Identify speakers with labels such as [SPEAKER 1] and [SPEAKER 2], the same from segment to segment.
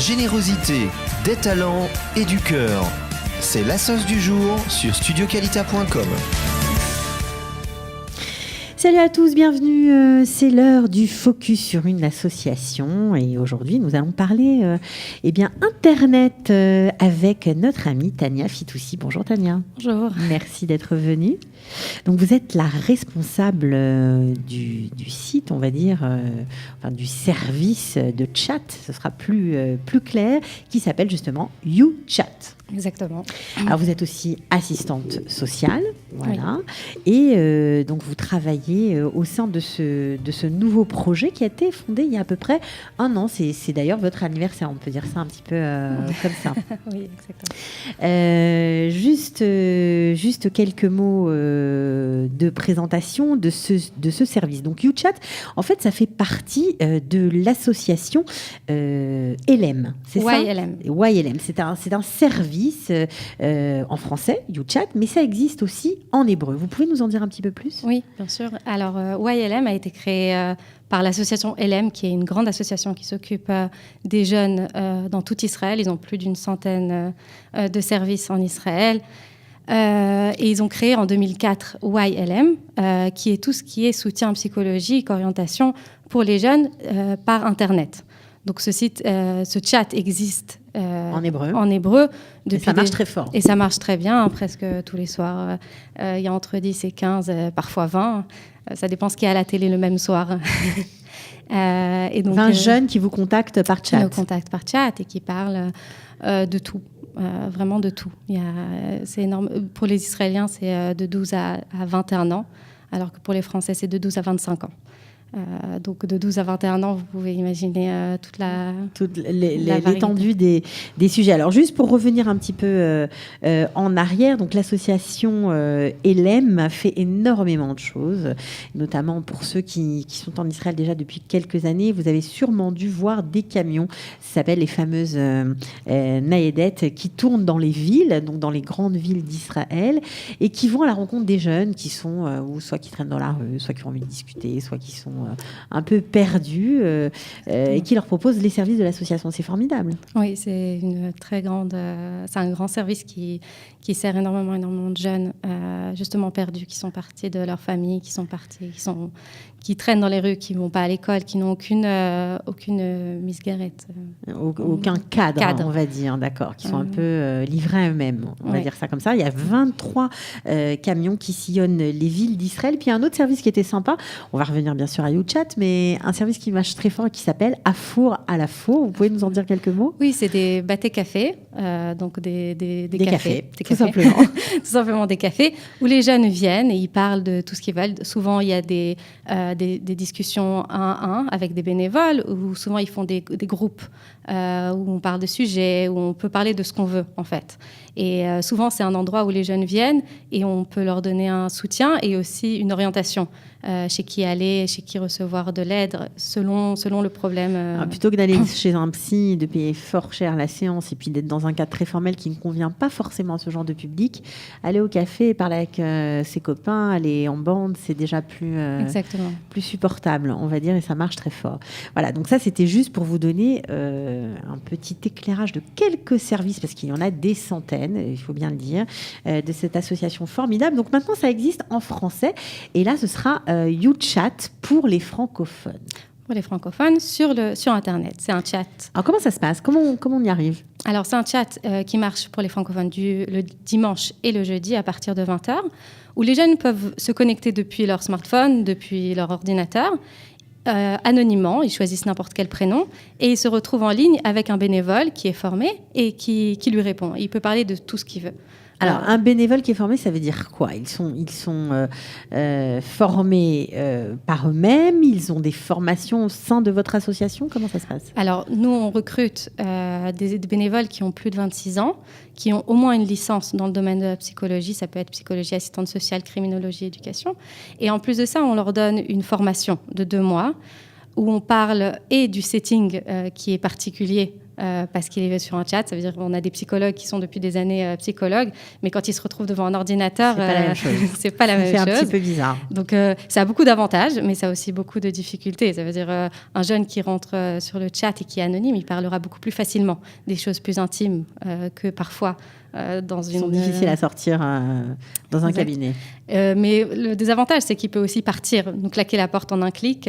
[SPEAKER 1] générosité, des talents et du cœur. C'est la sauce du jour sur studioqualita.com.
[SPEAKER 2] Salut à tous, bienvenue. C'est l'heure du focus sur une association et aujourd'hui nous allons parler Internet avec notre amie Tania Fitoussi. Bonjour Tania.
[SPEAKER 3] Bonjour.
[SPEAKER 2] Merci d'être venue. Donc vous êtes la responsable du site, on va dire, du service de chat, ce sera plus clair, qui s'appelle justement YouChat.
[SPEAKER 3] Exactement.
[SPEAKER 2] Alors vous êtes aussi assistante sociale, voilà,
[SPEAKER 3] oui.
[SPEAKER 2] Et donc vous travaillez au sein de ce nouveau projet qui a été fondé il y a à peu près un an. C'est d'ailleurs votre anniversaire, on peut dire ça un petit peu comme ça.
[SPEAKER 3] Oui, exactement.
[SPEAKER 2] Juste quelques mots de présentation de ce service. Donc YouChat, en fait, ça fait partie de l'association LM, c'est ça ? YLM, c'est un service en français, YouChat, mais ça existe aussi en hébreu. Vous pouvez nous en dire un petit peu plus ?
[SPEAKER 3] Oui, bien sûr. Alors, YLM a été créé par l'association LM, qui est une grande association qui s'occupe des jeunes dans tout Israël. Ils ont plus d'une centaine de services en Israël. Et ils ont créé en 2004 YLM, qui est tout ce qui est soutien psychologique, orientation pour les jeunes par Internet. Donc ce chat existe en hébreu
[SPEAKER 2] depuis et ça marche très fort.
[SPEAKER 3] Et ça marche très bien, presque tous les soirs. Il y a entre 10 et 15, parfois 20. Ça dépend ce qu'il y a à la télé le même soir.
[SPEAKER 2] Et donc, 20 jeunes qui vous contactent par chat.
[SPEAKER 3] Nous contactent par chat et qui parlent de tout. Vraiment de tout. C'est énorme. Pour les Israéliens, c'est de 12 à 21 ans, alors que pour les Français, c'est de 12 à 25 ans. Donc de 12 à 21 ans, vous pouvez imaginer toute
[SPEAKER 2] l'étendue des sujets. Alors juste pour revenir un petit peu en arrière, donc l'association LM fait énormément de choses, notamment pour ceux qui sont en Israël déjà depuis quelques années. Vous avez sûrement dû voir des camions, ça s'appelle les fameuses naïdettes, qui tournent dans les villes, donc dans les grandes villes d'Israël, et qui vont à la rencontre des jeunes qui sont ou soit qui traînent dans la rue, soit qui ont envie de discuter, soit qui sont un peu perdus et qui leur proposent les services de l'association. C'est formidable.
[SPEAKER 3] Oui, c'est une très grande... c'est un grand service qui sert énormément de jeunes justement perdus, qui sont partis de leur famille, qui traînent dans les rues, qui ne vont pas à l'école, qui n'ont aucune misguerette.
[SPEAKER 2] Aucun cadre, on va dire, d'accord, qui sont un peu livrés à eux-mêmes, on va dire ça comme ça. Il y a 23 camions qui sillonnent les villes d'Israël. Puis un autre service qui était sympa, on va revenir bien sûr à YouChat, mais un service qui marche très fort et qui s'appelle Afour à la Four. Vous pouvez nous en dire quelques mots ?
[SPEAKER 3] Oui, c'est des batés-cafés, donc des
[SPEAKER 2] cafés. Tout simplement.
[SPEAKER 3] Tout simplement des cafés, où les jeunes viennent et ils parlent de tout ce qu'ils veulent. Souvent, il y a des discussions 1 à 1 avec des bénévoles, ou souvent ils font des groupes où on parle de sujets, où on peut parler de ce qu'on veut en fait. Et souvent c'est un endroit où les jeunes viennent et on peut leur donner un soutien et aussi une orientation, chez qui aller, chez qui recevoir de l'aide selon le problème.
[SPEAKER 2] Alors, plutôt que d'aller chez un psy, de payer fort cher la séance et puis d'être dans un cadre très formel qui ne convient pas forcément à ce genre de public, aller au café, parler avec ses copains, aller en bande, c'est déjà plus supportable, on va dire, et ça marche très fort. Voilà, donc ça c'était juste pour vous donner un petit éclairage de quelques services, parce qu'il y en a des centaines, il faut bien le dire, de cette association formidable. Donc maintenant ça existe en français, et là ce sera YouChat pour les francophones.
[SPEAKER 3] Pour les francophones sur Internet. C'est un chat.
[SPEAKER 2] Alors comment ça se passe ? Comment on y arrive ?
[SPEAKER 3] Alors c'est un chat qui marche pour les francophones le dimanche et le jeudi à partir de 20h, où les jeunes peuvent se connecter depuis leur smartphone, depuis leur ordinateur, anonymement, ils choisissent n'importe quel prénom et ils se retrouvent en ligne avec un bénévole qui est formé et qui lui répond. Il peut parler de tout ce qu'il veut.
[SPEAKER 2] Alors, un bénévole qui est formé, ça veut dire quoi ? Ils sont formés par eux-mêmes, ils ont des formations au sein de votre association ? Comment ça se passe ?
[SPEAKER 3] Alors, nous, on recrute des bénévoles qui ont plus de 26 ans, qui ont au moins une licence dans le domaine de la psychologie. Ça peut être psychologie, assistante sociale, criminologie, éducation. Et en plus de ça, on leur donne une formation de 2 mois où on parle et du setting qui est particulier parce qu'il est sur un chat. Ça veut dire qu'on a des psychologues qui sont depuis des années psychologues, mais quand ils se retrouvent devant un ordinateur,
[SPEAKER 2] c'est pas la même chose.
[SPEAKER 3] C'est pas la même chose.
[SPEAKER 2] C'est un petit peu bizarre.
[SPEAKER 3] Donc, ça a beaucoup d'avantages, mais ça a aussi beaucoup de difficultés. Ça veut dire un jeune qui rentre sur le chat et qui est anonyme, il parlera beaucoup plus facilement des choses plus intimes que parfois dans une...
[SPEAKER 2] Ils sont difficiles à sortir dans un cabinet.
[SPEAKER 3] Mais le désavantage, c'est qu'il peut aussi partir, nous claquer la porte en un clic,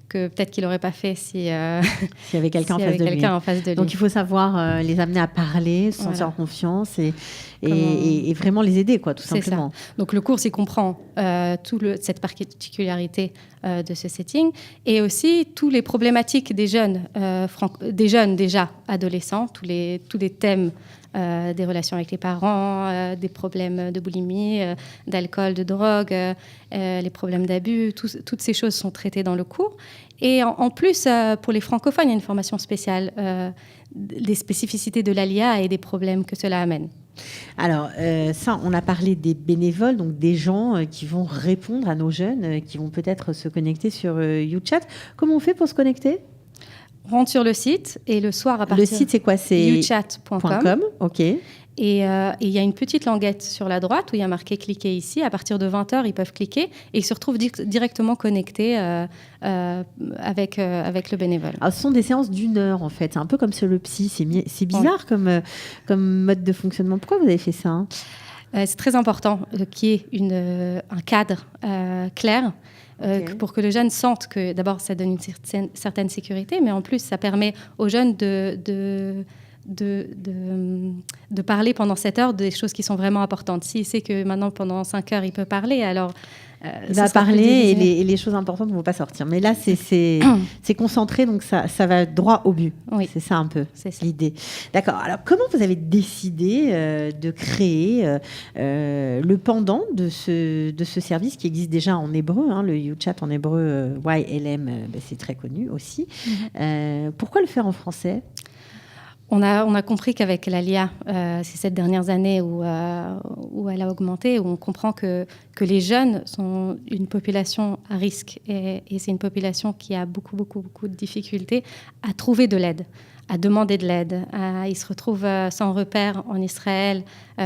[SPEAKER 3] que peut-être qu'il n'aurait pas fait s'il y avait quelqu'un en face de lui.
[SPEAKER 2] Donc il faut savoir les amener à parler, se sentir en confiance et vraiment les aider, quoi, tout simplement.
[SPEAKER 3] Ça. Donc le cours, il comprend cette particularité de ce setting et aussi tous les problématiques des jeunes déjà adolescents, tous les thèmes des relations avec les parents, des problèmes de boulimie, d'alcool, de drogue, les problèmes d'abus, toutes ces choses sont traitées dans le cours. Et en plus, pour les francophones, il y a une formation spéciale des spécificités de l'ALIA et des problèmes que cela amène.
[SPEAKER 2] Alors, ça, on a parlé des bénévoles, donc des gens qui vont répondre à nos jeunes, qui vont peut-être se connecter sur YouChat. Comment on fait pour se connecter ?
[SPEAKER 3] On rentre sur le site et le soir à partir...
[SPEAKER 2] Le site, c'est quoi ? C'est
[SPEAKER 3] youchat.com.
[SPEAKER 2] OK.
[SPEAKER 3] Et il y a une petite languette sur la droite où il y a marqué « Cliquez ici ». À partir de 20h, ils peuvent cliquer et ils se retrouvent directement connectés avec le bénévole.
[SPEAKER 2] Alors, ce sont des séances d'1 heure, en fait. C'est un peu comme sur le psy. C'est bizarre comme mode de fonctionnement. Pourquoi vous avez fait ça ?
[SPEAKER 3] C'est très important qu'il y ait un cadre clair. Pour que le jeune sente que, d'abord, ça donne une certaine sécurité, mais en plus, ça permet aux jeunes de parler pendant 7 heures des choses qui sont vraiment importantes. S'il sait que maintenant, pendant 5 heures, il peut parler, alors...
[SPEAKER 2] il va parler et les choses importantes ne vont pas sortir. Mais là, c'est concentré, donc ça va droit au but.
[SPEAKER 3] Oui.
[SPEAKER 2] C'est ça un peu, l'idée. D'accord. Alors, comment vous avez décidé de créer le pendant de ce service qui existe déjà en hébreu, le YouChat en hébreu, YLM, c'est très connu aussi. Pourquoi le faire en français ?
[SPEAKER 3] On a compris qu'avec l'ALIA, ces 7 dernières années où elle a augmenté, où on comprend que les jeunes sont une population à risque et c'est une population qui a beaucoup, beaucoup, beaucoup de difficultés à trouver de l'aide, à demander de l'aide. Ils se retrouvent sans repère en Israël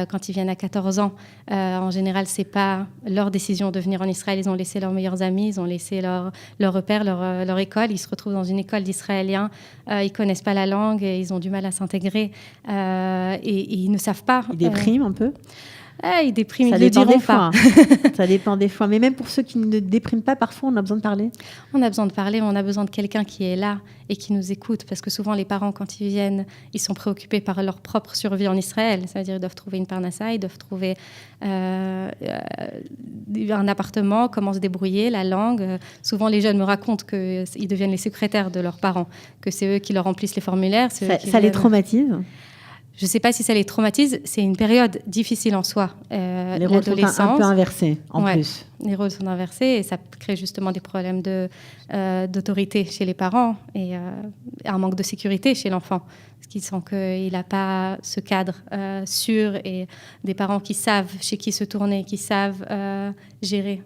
[SPEAKER 3] quand ils viennent à 14 ans. En général, ce n'est pas leur décision de venir en Israël. Ils ont laissé leurs meilleurs amis, ils ont laissé leur repère, leur école. Ils se retrouvent dans une école d'Israéliens. Ils ne connaissent pas la langue et ils ont du mal à s'intégrer. Et ils ne savent pas...
[SPEAKER 2] Ils dépriment un peu ?
[SPEAKER 3] Ils dépriment,
[SPEAKER 2] ils ne le diront pas. Ça dépend des fois. Mais même pour ceux qui ne dépriment pas, parfois, on a besoin de parler.
[SPEAKER 3] On a besoin de parler, mais on a besoin de quelqu'un qui est là et qui nous écoute. Parce que souvent, les parents, quand ils viennent, ils sont préoccupés par leur propre survie en Israël. Ça veut dire qu'ils doivent trouver une parnassa, ils doivent trouver un appartement, comment se débrouiller, la langue. Souvent, les jeunes me racontent qu'ils deviennent les secrétaires de leurs parents, que c'est eux qui leur remplissent les formulaires.
[SPEAKER 2] Ça les traumatise ?
[SPEAKER 3] Je ne sais pas si ça les traumatise. C'est une période difficile en soi.
[SPEAKER 2] Les rôles sont un peu inversés, en plus.
[SPEAKER 3] Les rôles sont inversés et ça crée justement des problèmes d'autorité chez les parents et un manque de sécurité chez l'enfant. Parce qu'ils sentent qu'il n'a pas ce cadre sûr et des parents qui savent chez qui se tourner, qui savent gérer.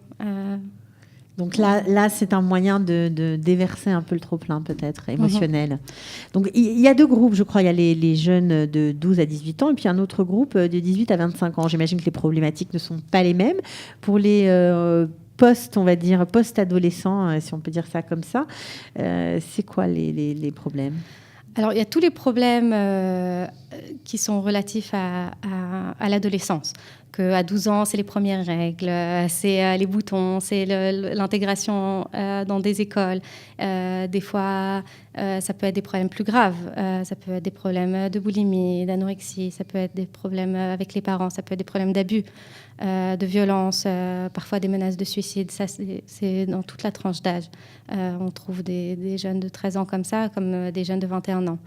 [SPEAKER 2] Donc là, c'est un moyen de déverser un peu le trop-plein, peut-être, émotionnel. Donc, il y a 2 groupes, je crois. Il y a les jeunes de 12 à 18 ans et puis un autre groupe de 18 à 25 ans. J'imagine que les problématiques ne sont pas les mêmes. Pour les post-adolescents, si on peut dire ça comme ça, c'est quoi les problèmes ?
[SPEAKER 3] Alors, il y a tous les problèmes qui sont relatifs à l'adolescence. À 12 ans, c'est les premières règles, c'est les boutons, c'est l'intégration dans des écoles. Des fois, ça peut être des problèmes plus graves. Ça peut être des problèmes de boulimie, d'anorexie, ça peut être des problèmes avec les parents, ça peut être des problèmes d'abus, de violence, parfois des menaces de suicide. Ça, c'est dans toute la tranche d'âge. On trouve des jeunes de 13 ans comme ça, comme des jeunes de 21 ans.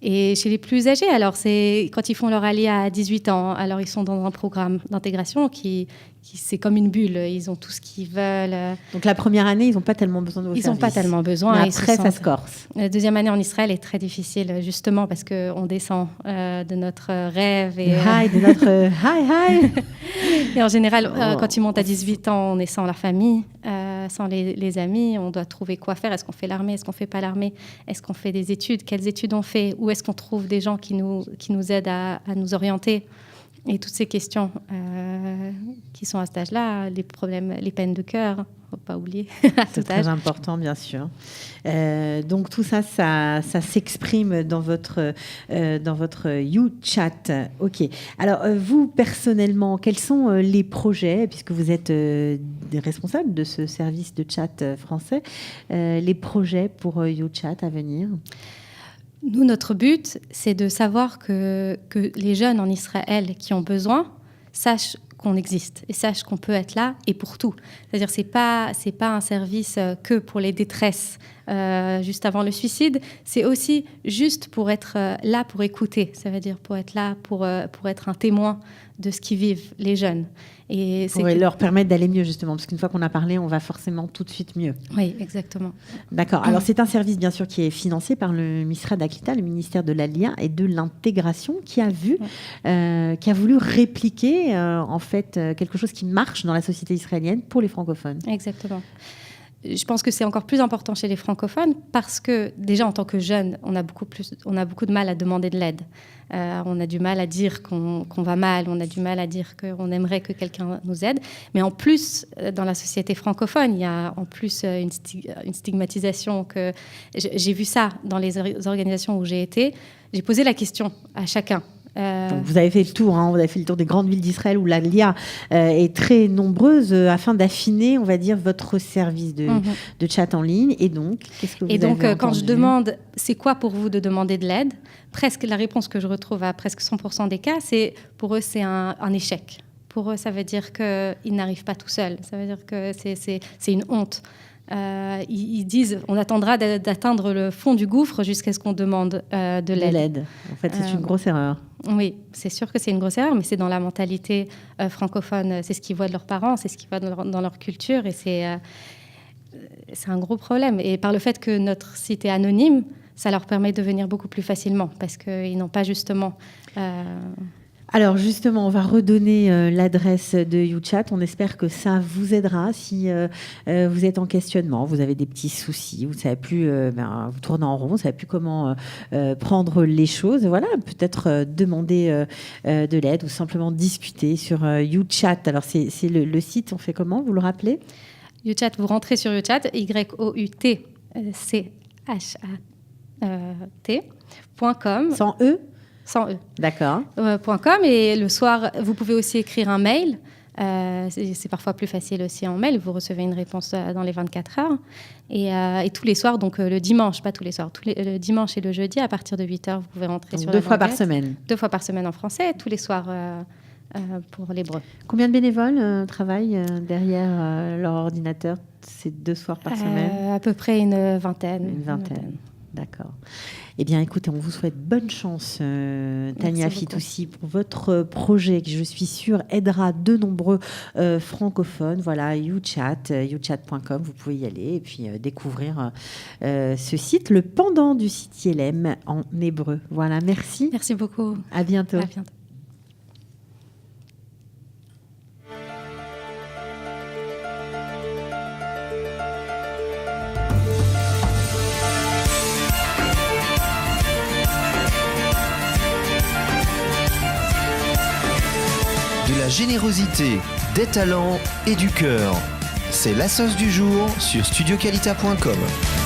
[SPEAKER 3] Et chez les plus âgés, alors c'est quand ils font leur ALIA à 18 ans, alors ils sont dans un programme d'intégration qui c'est comme une bulle, ils ont tout ce qu'ils veulent.
[SPEAKER 2] Donc la première année, ils n'ont pas tellement besoin de vos services.
[SPEAKER 3] Ils n'ont pas tellement besoin.
[SPEAKER 2] Mais après, ça se corse.
[SPEAKER 3] La deuxième année en Israël est très difficile, justement parce qu'on descend de notre rêve. Et,
[SPEAKER 2] de notre high.
[SPEAKER 3] Et en général, quand ils montent à 18 ans, on est sans la famille. sans les amis, on doit trouver quoi faire. Est-ce qu'on fait l'armée? Est-ce qu'on ne fait pas l'armée? Est-ce qu'on fait des études? Quelles études on fait? Où est-ce qu'on trouve des gens qui nous aident à nous orienter? Et toutes ces questions qui sont à cet âge-là, les problèmes, les peines de cœur, il ne faut pas oublier.
[SPEAKER 2] C'est très important, bien sûr. Donc tout ça s'exprime dans votre YouChat. OK. Alors, vous, personnellement, quels sont les projets, puisque vous êtes des responsables de ce service de chat français, les projets pour YouChat à venir?
[SPEAKER 3] Nous, notre but, c'est de savoir que les jeunes en Israël qui ont besoin sachent qu'on existe et sachent qu'on peut être là et pour tout. C'est-à-dire c'est pas un service que pour les détresses juste avant le suicide. C'est aussi juste pour être là, pour écouter. Ça veut dire pour être là, pour être un témoin de ce qu'ils vivent, les jeunes. Et
[SPEAKER 2] pour leur permettre d'aller mieux, justement, parce qu'une fois qu'on a parlé, on va forcément tout de suite mieux.
[SPEAKER 3] Oui, exactement.
[SPEAKER 2] D'accord. Alors, c'est un service, bien sûr, qui est financé par le Misrad Aklita, le ministère de l'Alia et de l'Intégration, qui a voulu répliquer, en fait, quelque chose qui marche dans la société israélienne pour les francophones.
[SPEAKER 3] Exactement. Je pense que c'est encore plus important chez les francophones parce que déjà en tant que jeunes, on a beaucoup de mal à demander de l'aide. On a du mal à dire qu'on va mal, on a du mal à dire qu'on aimerait que quelqu'un nous aide. Mais en plus, dans la société francophone, il y a en plus une stigmatisation que j'ai vu ça dans les organisations où j'ai été. J'ai posé la question à chacun.
[SPEAKER 2] Donc vous avez fait le tour, vous avez fait le tour des grandes villes d'Israël où l'Alia est très nombreuse afin d'affiner, on va dire, votre service de chat en ligne. Et donc, qu'est-ce que vous avez entendu ?
[SPEAKER 3] Quand je demande, c'est quoi pour vous de demander de l'aide ? Presque la réponse que je retrouve à presque 100% des cas, pour eux, c'est un échec. Pour eux, ça veut dire qu'ils n'arrivent pas tout seuls. Ça veut dire que c'est une honte. Ils disent on attendra d'atteindre le fond du gouffre jusqu'à ce qu'on demande de l'aide.
[SPEAKER 2] En fait, c'est une grosse erreur.
[SPEAKER 3] Oui, c'est sûr que c'est une grosse erreur, mais c'est dans la mentalité francophone. C'est ce qu'ils voient de leurs parents, c'est ce qu'ils voient dans leur culture, et c'est un gros problème. Et par le fait que notre site est anonyme, ça leur permet de venir beaucoup plus facilement parce qu'ils n'ont pas justement...
[SPEAKER 2] Alors justement, on va redonner l'adresse de YouChat. On espère que ça vous aidera si vous êtes en questionnement, vous avez des petits soucis, vous ne savez plus, vous tournez en rond, vous ne savez plus comment prendre les choses. Voilà, peut-être demander de l'aide ou simplement discuter sur YouChat. Alors c'est le site, on fait comment, vous le rappelez ?
[SPEAKER 3] YouChat, vous rentrez sur YouChat, youtchat.com.
[SPEAKER 2] Sans E ?
[SPEAKER 3] Sans E.
[SPEAKER 2] D'accord.
[SPEAKER 3] .com, et le soir, vous pouvez aussi écrire un mail. C'est parfois plus facile aussi en mail. Vous recevez une réponse dans les 24 heures. Et tous les soirs, donc le dimanche, pas tous les soirs, le dimanche et le jeudi, à partir de 8 heures, vous pouvez rentrer donc sur
[SPEAKER 2] 2 fois par semaine.
[SPEAKER 3] 2 fois par semaine en français, et tous les soirs pour l'hébreu.
[SPEAKER 2] Combien de bénévoles travaillent derrière leur ordinateur ces 2 soirs par semaine ?
[SPEAKER 3] À peu près une vingtaine.
[SPEAKER 2] Une vingtaine. D'accord. Eh bien, écoutez, on vous souhaite bonne chance, Tania Fitoussi, pour votre projet qui, je suis sûre, aidera de nombreux francophones. Voilà, youtchat.com, vous pouvez y aller et puis découvrir ce site, le pendant du site ILM en hébreu. Voilà, merci.
[SPEAKER 3] Merci beaucoup.
[SPEAKER 2] À bientôt.
[SPEAKER 3] À bientôt.
[SPEAKER 1] De la générosité, des talents et du cœur. C'est la sauce du jour sur studioqualita.com.